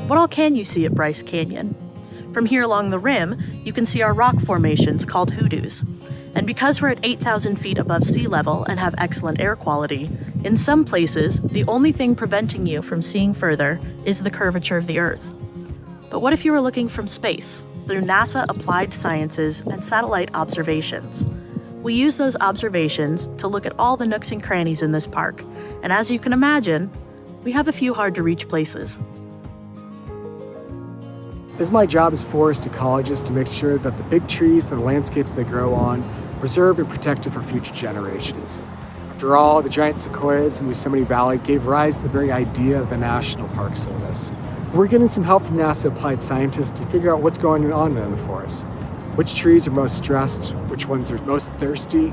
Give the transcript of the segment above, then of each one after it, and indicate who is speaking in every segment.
Speaker 1: What all can you see at Bryce Canyon? From here along the rim, you can see our rock formations called hoodoos. And because we're at 8,000 feet above sea level and have excellent air quality, in some places, the only thing preventing you from seeing further is the curvature of the Earth. But what if you were looking from space, through NASA Applied Sciences and satellite observations? We use those observations to look at all the nooks and crannies in this park, and as you can imagine, we have a few hard-to-reach places.
Speaker 2: It's my job as forest ecologist to make sure that the big trees and the landscapes they grow on are preserved and protected for future generations. After all, the giant sequoias in Yosemite Valley gave rise to the very idea of the National Park Service. We're getting some help from NASA Applied Scientists to figure out what's going on in the forest. Which trees are most stressed, which ones are most thirsty,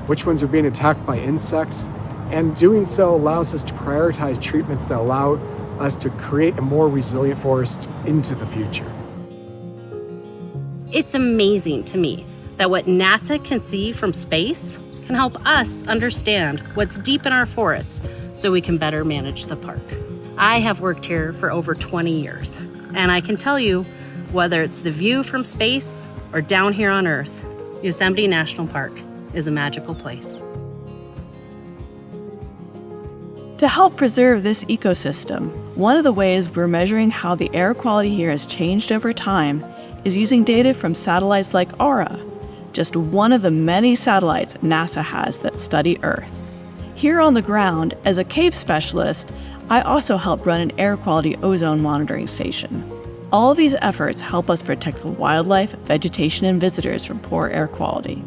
Speaker 2: which ones are being attacked by insects, and doing so allows us to prioritize treatments that allow us to create a more resilient forest into the future.
Speaker 3: It's amazing to me that what NASA can see from space can help us understand what's deep in our forests so we can better manage the park. I have worked here for over 20 years, and I can tell you, whether it's the view from space or down here on Earth, Yosemite National Park is a magical place.
Speaker 4: To help preserve this ecosystem, one of the ways we're measuring how the air quality here has changed over time is using data from satellites like AURA, just one of the many satellites NASA has that study Earth. Here on the ground, as a cave specialist, I also help run an air quality ozone monitoring station. All of these efforts help us protect the wildlife, vegetation, and visitors from poor air quality.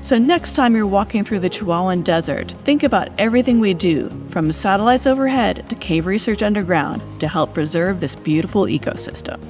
Speaker 4: So next time you're walking through the Chihuahuan Desert, think about everything we do, from satellites overhead to cave research underground, to help preserve this beautiful ecosystem.